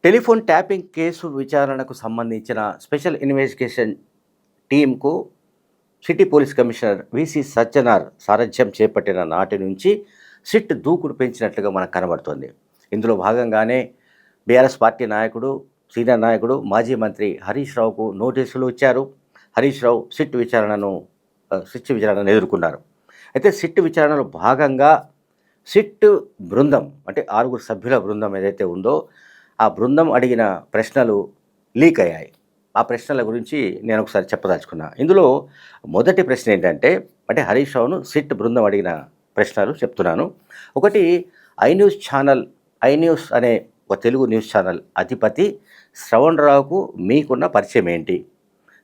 Telephone tapping case విచారణకు సంబంధించిన special investigation టీంకు city police commissioner V C Sajjanar సారథ్యం చేపట్టిన నాటి నుంచి సిట్ దూకుడు పెంచినట్లుగా మనకు కనబడుతోంది. ఇందులో భాగంగానే బీఆర్ఎస్ పార్టీ నాయకుడు, సీనియర్ నాయకుడు, మాజీ మంత్రి హరీష్ రావుకు నోటీసులు ఇచ్చారు. హరీష్ రావు సిట్ విచారణను ఎదుర్కొన్నారు. అయితే సిట్ విచారణలో భాగంగా సిట్ బృందం అంటే 6 సభ్యుల బృందం ఏదైతే ఉందో ఆ బృందం అడిగిన ప్రశ్నలు లీక్ అయ్యాయి. ఆ ప్రశ్నల గురించి నేను ఒకసారి చెప్పదలుచుకున్నా. ఇందులో మొదటి ప్రశ్న ఏంటంటే, హరీష్ రావును సిట్ బృందం అడిగిన ప్రశ్నలు చెప్తున్నాను. ఒకటి, ఐ న్యూస్ అనే ఒక తెలుగు న్యూస్ ఛానల్ అధిపతి శ్రవణ్ రావుకు మీకున్న పరిచయం ఏంటి?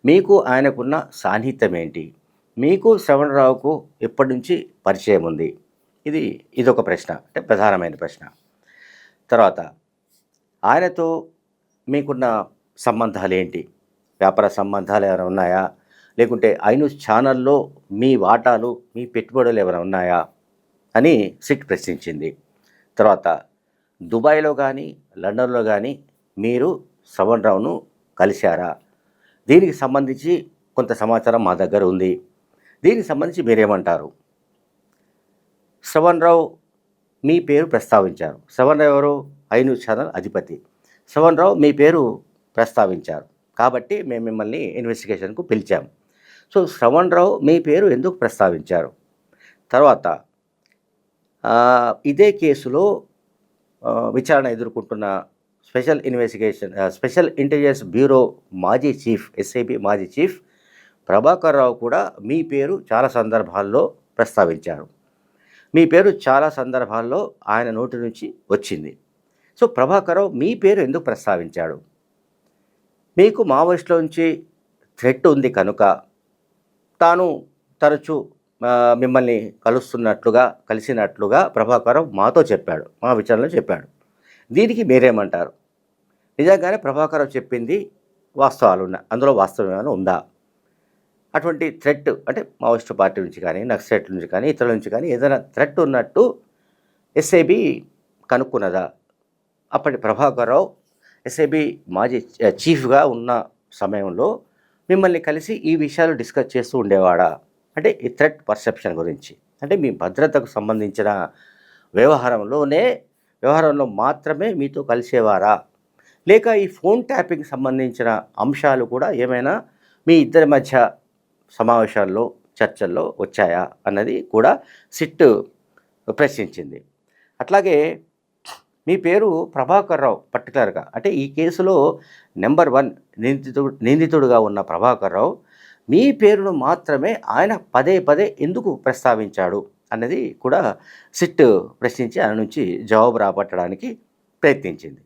మీకు ఆయనకున్న సాన్నిహిత్యం ఏంటి? మీకు శ్రవణ్ రావుకు ఎప్పటి నుంచి పరిచయం ఉంది? ఇదొక ప్రశ్న, అంటే ప్రధానమైన ప్రశ్న. తర్వాత, ఆయనతో మీకున్న సంబంధాలు ఏంటి? వ్యాపార సంబంధాలు ఏమైనా ఉన్నాయా? లేకుంటే ఐ న్యూస్ ఛానల్లో మీ వాటాలు, మీ పెట్టుబడులు ఏమైనా ఉన్నాయా అని సిట్ ప్రశ్నించింది. తర్వాత, దుబాయ్లో కానీ లండన్లో కానీ మీరు శ్రవణ్ రావును కలిశారా? దీనికి సంబంధించి కొంత సమాచారం మా దగ్గర ఉంది. దీనికి సంబంధించి మీరేమంటారు? శ్రవణ్ రావు మీ పేరు ప్రస్తావించారు. శ్రవణ్ రావు ఎవరు? ఐ న్యూస్ ఛానల్ అధిపతి. శ్రవణ్ రావు మీ పేరు ప్రస్తావించారు కాబట్టి మేము మిమ్మల్ని ఇన్వెస్టిగేషన్కు పిలిచాము. సో శ్రవణ్ రావు మీ పేరు ఎందుకు ప్రస్తావించారు? తర్వాత, ఇదే కేసులో విచారణ ఎదుర్కొంటున్న స్పెషల్ ఇంటెలిజెన్స్ బ్యూరో మాజీ చీఫ్, ఎస్ఐబి మాజీ చీఫ్ ప్రభాకర్ రావు కూడా మీ పేరు చాలా సందర్భాల్లో ప్రస్తావించారు. మీ పేరు చాలా సందర్భాల్లో ఆయన నోటి నుంచి వచ్చింది. సో ప్రభాకర్ రావు మీ పేరు ఎందుకు ప్రస్తావించాడు? మీకు మావోయిస్టుల నుంచి థ్రెట్ ఉంది కనుక తాను తరచూ మిమ్మల్ని కలిసినట్లుగా ప్రభాకర్ రావు మాతో చెప్పాడు, మా విచారణలో చెప్పాడు. దీనికి మీరేమంటారు? నిజంగానే ప్రభాకర్ రావు చెప్పింది వాస్తవాలు అందులో వాస్తవం ఏమైనా ఉందా? అటువంటి థ్రెట్, అంటే మావోయిస్టు పార్టీ నుంచి కానీ, నక్సలైట్ల నుంచి కానీ, ఇతరుల నుంచి కానీ ఏదైనా థ్రెట్ ఉన్నట్టు ఎస్ఐబి కనుక్కున్నదా? అప్పటి ప్రభాకర్ రావు ఎస్ఐబి మాజీ చీఫ్గా ఉన్న సమయంలో మిమ్మల్ని కలిసి ఈ విషయాలు డిస్కస్ చేస్తూ ఉండేవాడా? అంటే ఈ థ్రెట్ పర్సెప్షన్ గురించి, అంటే మీ భద్రతకు సంబంధించిన వ్యవహారంలో మాత్రమే మీతో కలిసేవారా? లేక ఈ ఫోన్ ట్యాపింగ్ సంబంధించిన అంశాలు కూడా ఏమైనా మీ ఇద్దరి మధ్య సమావేశాల్లో, చర్చల్లో వచ్చాయా అన్నది కూడా సిట్ ప్రశ్నించింది. అట్లాగే మీ పేరు ప్రభాకర్ రావు పర్టికులర్గా, అంటే ఈ కేసులో నెంబర్ 1 నిందితుడుగా ఉన్న ప్రభాకర్ రావు మీ పేరును మాత్రమే ఆయన పదే ఎందుకు ప్రస్తావించాడు అన్నది కూడా సిట్ ప్రశ్నించి ఆయన నుంచి జవాబు రాబట్టడానికి ప్రయత్నించింది.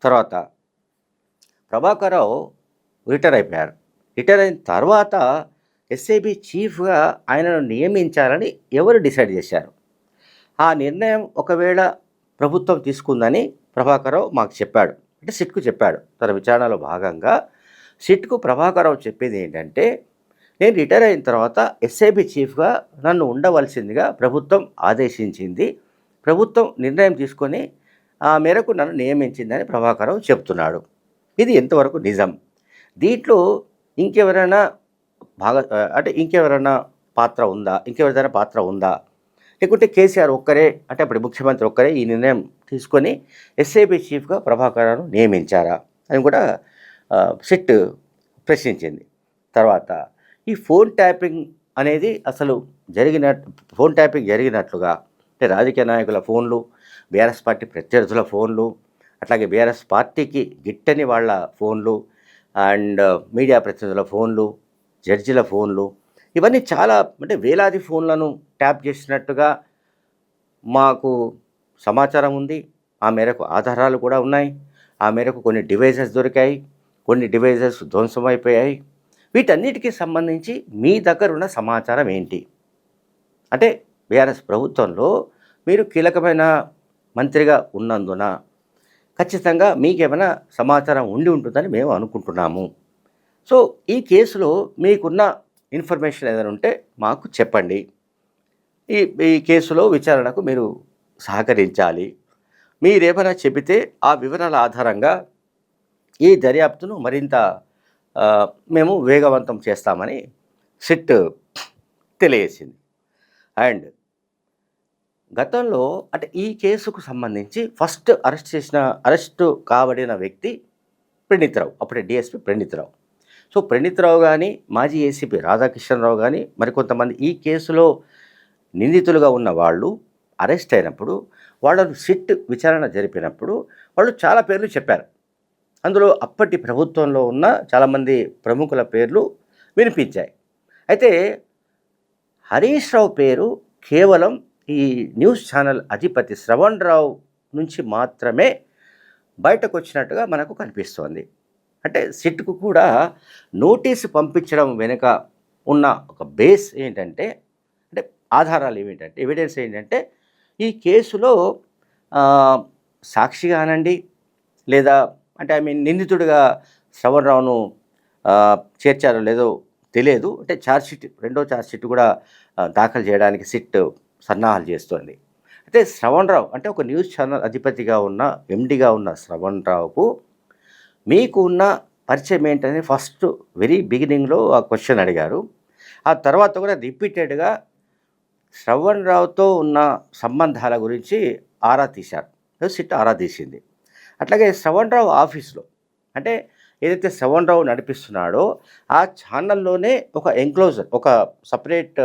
తర్వాత, ప్రభాకర్ రావు రిటైర్ అయిపోయారు. రిటైర్ అయిన తర్వాత ఎస్ఐబి చీఫ్గా ఆయనను నియమించాలని ఎవరు డిసైడ్ చేశారు? ఆ నిర్ణయం ఒకవేళ ప్రభుత్వం తీసుకుందని ప్రభాకర్ రావు మాకు చెప్పాడు, అంటే సిట్కు చెప్పాడు. తన విచారణలో భాగంగా సిట్కు ప్రభాకర్ రావు చెప్పేది ఏంటంటే, నేను రిటైర్ అయిన తర్వాత ఎస్ఐబి చీఫ్గా నన్ను ఉండవలసిందిగా ప్రభుత్వం ఆదేశించింది, ప్రభుత్వం నిర్ణయం తీసుకొని ఆ మేరకు నన్ను నియమించిందని ప్రభాకర్ రావు చెప్తున్నాడు. ఇది ఎంతవరకు నిజం? దీంట్లో ఇంకెవరైనా ఇంకెవరైనా పాత్ర ఉందా? లేకుంటే కేసీఆర్ ఒక్కరే, అంటే అప్పుడు ముఖ్యమంత్రి ఒక్కరే ఈ నిర్ణయం తీసుకొని ఎస్ఐబి చీఫ్గా ప్రభాకర్ రావును నియమించారా అని కూడా సిట్ ప్రశ్నించింది. తర్వాత, ఈ ఫోన్ ట్యాపింగ్ అనేది అసలు ఫోన్ ట్యాపింగ్ జరిగినట్లుగా, అంటే రాజకీయ నాయకుల ఫోన్లు, బీఆర్ఎస్ పార్టీ ప్రత్యర్థుల ఫోన్లు, అట్లాగే బీఆర్ఎస్ పార్టీకి గిట్టని వాళ్ళ ఫోన్లు అండ్ మీడియా ప్రతినిధుల ఫోన్లు, జడ్జిల ఫోన్లు, ఇవన్నీ చాలా, అంటే వేలాది ఫోన్లను ట్యాప్ చేసినట్టుగా మాకు సమాచారం ఉంది. ఆ మేరకు ఆధారాలు కూడా ఉన్నాయి. ఆ మేరకు కొన్ని డివైజెస్ దొరికాయి, కొన్ని డివైజెస్ ధ్వంసమైపోయాయి. వీటన్నిటికీ సంబంధించి మీ దగ్గర ఉన్న సమాచారం ఏంటి? అంటే బీఆర్ఎస్ ప్రభుత్వంలో మీరు కీలకమైన మంత్రిగా ఉన్నందున ఖచ్చితంగా మీకేమైనా సమాచారం ఉండి ఉంటుందని మేము అనుకుంటున్నాము. సో ఈ కేసులో మీకున్న ఇన్ఫర్మేషన్ ఏదైనా ఉంటే మాకు చెప్పండి. ఈ కేసులో విచారణకు మీరు సహకరించాలి. మీరేమైనా చెబితే ఆ వివరాల ఆధారంగా ఈ దర్యాప్తును మరింత మేము వేగవంతం చేస్తామని సిట్ తెలియజేసింది. అండ్ గతంలో అంటే ఈ కేసుకు సంబంధించి ఫస్ట్ అరెస్టు కాబడిన వ్యక్తి ప్రణీత్‌రావు. అప్పుడే డీఎస్పీ ప్రణీత్‌రావు. సో, ప్రణీత్‌రావు గానీ, మాజీ ఏసీపీ రాధాకిషన్‌రావు గానీ, మరికొంతమంది ఈ కేసులో నిందితులుగా ఉన్న వాళ్ళు అరెస్ట్ అయినప్పుడు, వాళ్ళను సిట్ విచారణ జరిపినప్పుడు వాళ్ళు చాలా పేర్లు చెప్పారు. అందులో అప్పటి ప్రభుత్వంలో ఉన్న చాలామంది ప్రముఖుల పేర్లు వినిపించాయి. అయితే హరీష్ రావు పేరు కేవలం ఈ న్యూస్ ఛానల్ అధిపతి శ్రవణ్ రావు నుంచి మాత్రమే బయటకొచ్చినట్టుగా మనకు కనిపిస్తోంది. అంటే సిట్‌కు కూడా నోటీసు పంపించడం వెనుక ఉన్న ఒక బేస్ ఏంటంటే, అంటే ఆధారాలు ఏమిటంటే, ఎవిడెన్స్ ఏంటంటే, ఈ కేసులో సాక్షిగా అనండి, లేదా అంటే ఐ మీన్ నిందితుడిగా శ్రవణ్ రావును చేర్చారో లేదో తెలియదు. అంటే రెండో ఛార్జ్‌షీట్ కూడా దాఖలు చేయడానికి సిట్ సన్నాహాలు చేస్తోంది. అయితే శ్రవణ్ రావు అంటే ఒక న్యూస్ ఛానల్ అధిపతిగా ఉన్న ఎండీగా ఉన్న శ్రవణ్ రావుకు మీకు ఉన్న పరిచయం ఏంటని ఫస్ట్ వెరీ బిగినింగ్లో ఆ క్వశ్చన్ అడిగారు. ఆ తర్వాత కూడా రిపీటెడ్గా శ్రవణ్ రావుతో ఉన్న సంబంధాల గురించి ఆరా తీశారు. సిట్ ఆరా తీసింది. అట్లాగే శ్రవణ్ రావు ఆఫీస్లో అంటే ఏదైతే శ్రవణ్ రావు నడిపిస్తున్నాడో ఆ ఛానల్లోనే ఒక ఎంక్లోజర్, ఒక సపరేట్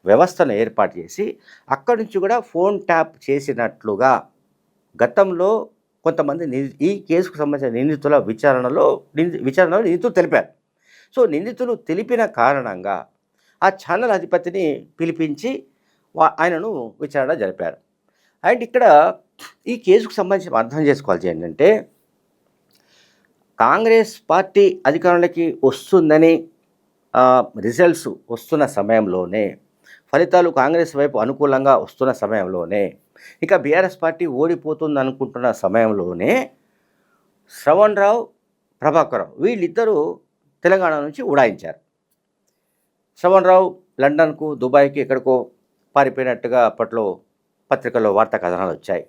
వ్యవస్థను ఏర్పాటు చేసి అక్కడి నుంచి కూడా ఫోన్ ట్యాప్ చేసినట్లుగా గతంలో కొంతమంది ఈ కేసుకు సంబంధించిన నిందితుల విచారణలో నిందితులు తెలిపారు. సో, నిందితులు తెలిపిన కారణంగా ఆ ఛానల్ అధిపతిని పిలిపించి ఆయనను విచారణ జరిపారు. అండ్ ఇక్కడ ఈ కేసుకు సంబంధించి అర్థం చేసుకోవాల్సి ఏంటంటే, కాంగ్రెస్ పార్టీ అధికారంలోకి వస్తుందని రిజల్ట్స్ వస్తున్న సమయంలోనే, ఫలితాలు కాంగ్రెస్ వైపు అనుకూలంగా వస్తున్న సమయంలోనే, ఇక బీఆర్ఎస్ పార్టీ ఓడిపోతుంది అనుకుంటున్న సమయంలోనే శ్రవణ్ రావు, ప్రభాకర్ రావు వీళ్ళిద్దరూ తెలంగాణ నుంచి ఉడాయించారు. శ్రవణ్ రావు లండన్కు, దుబాయ్కి ఎక్కడికో పారిపోయినట్టుగా అప్పట్లో పత్రికల్లో వార్తా కథనాలు వచ్చాయి.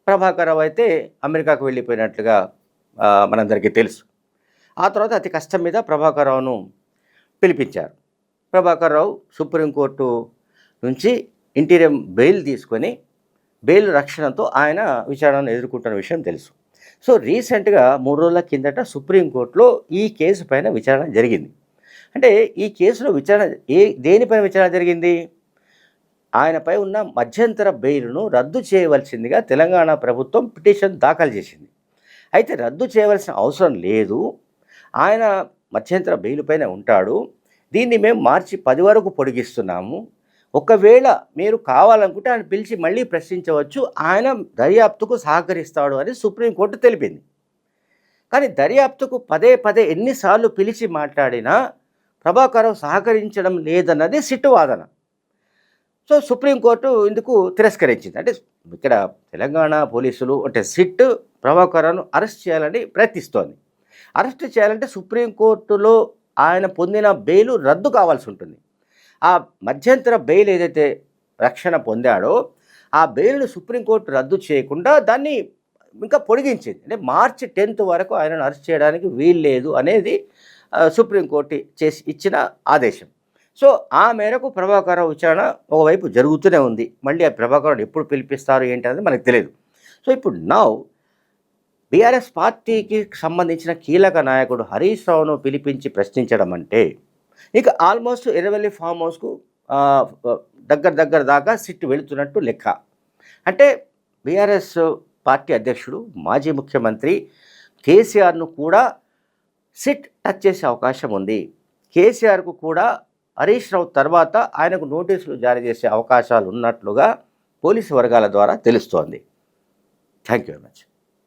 ప్రభాకర్ రావు అయితే అమెరికాకు వెళ్ళిపోయినట్లుగా మనందరికీ తెలుసు. ఆ తర్వాత అతి కష్టం మీద ప్రభాకర్ రావును పిలిపించారు. ప్రభాకర్ రావు సుప్రీంకోర్టు నుంచి ఇంటీరియం బెయిల్ తీసుకొని బెయిల్ రక్షణతో ఆయన విచారణను ఎదుర్కొంటున్న విషయం తెలుసు. సో, రీసెంట్గా 3 రోజుల కిందట సుప్రీంకోర్టులో ఈ కేసు పైన విచారణ జరిగింది. అంటే ఈ కేసులో విచారణ దేనిపైన విచారణ జరిగింది? ఆయనపై ఉన్న మధ్యంతర బెయిల్ను రద్దు చేయవలసిందిగా తెలంగాణ ప్రభుత్వం పిటిషన్ దాఖలు చేసింది. అయితే రద్దు చేయవలసిన అవసరం లేదు, ఆయన మధ్యంతర బెయిల్ పైన ఉంటాడు, దీన్ని మేము మార్చి 10 వరకు పొడిగిస్తున్నాము, ఒకవేళ మీరు కావాలనుకుంటే ఆయన పిలిచి మళ్ళీ ప్రశ్నించవచ్చు, ఆయన దర్యాప్తుకు సహకరిస్తాడు అని సుప్రీంకోర్టు తెలిపింది. కానీ దర్యాప్తుకు పదే ఎన్నిసార్లు పిలిచి మాట్లాడినా ప్రభాకర్ రావు సహకరించడం లేదన్నది సిట్ వాదన. సో, సుప్రీంకోర్టు ఇందుకు తిరస్కరించింది. అంటే ఇక్కడ తెలంగాణ పోలీసులు అంటే సిట్ ప్రభాకర్ రావును అరెస్ట్ చేయాలని ప్రయత్నిస్తోంది. అరెస్ట్ చేయాలంటే సుప్రీంకోర్టులో ఆయన పొందిన బెయిల్ రద్దు కావాల్సి ఉంటుంది. ఆ మధ్యంతర బెయిల్ ఏదైతే రక్షణ పొందాడో ఆ బెయిల్ను సుప్రీంకోర్టు రద్దు చేయకుండా దాన్ని ఇంకా పొడిగించింది. అంటే మార్చి 10 వరకు ఆయనను అరెస్ట్ చేయడానికి వీల్లేదు అనేది సుప్రీంకోర్టు ఇచ్చిన ఆదేశం. సో, ఆ మేరకు ప్రభాకర్ రావు విచారణ ఒకవైపు జరుగుతూనే ఉంది. మళ్ళీ ఆ ప్రభాకర్ రావును ఎప్పుడు పిలిపిస్తారు ఏంటి అనేది మనకు తెలియదు. సో, ఇప్పుడు బీఆర్ఎస్ పార్టీకి సంబంధించిన కీలక నాయకుడు హరీష్ రావును పిలిపించి ప్రశ్నించడం అంటే ఇక ఆల్మోస్ట్ ఎర్రవెల్లి ఫామ్ హౌస్కు దగ్గర దాకా సిట్ వెళుతున్నట్టు లెక్క. అంటే బీఆర్ఎస్ పార్టీ అధ్యక్షుడు మాజీ ముఖ్యమంత్రి కేసీఆర్ను కూడా సిట్ టచ్ చేసే అవకాశం ఉంది. కేసీఆర్కు కూడా హరీష్ రావు తర్వాత ఆయనకు నోటీసులు జారీ చేసే అవకాశాలు ఉన్నట్లుగా పోలీసు వర్గాల ద్వారా తెలుస్తోంది. Thank you very much.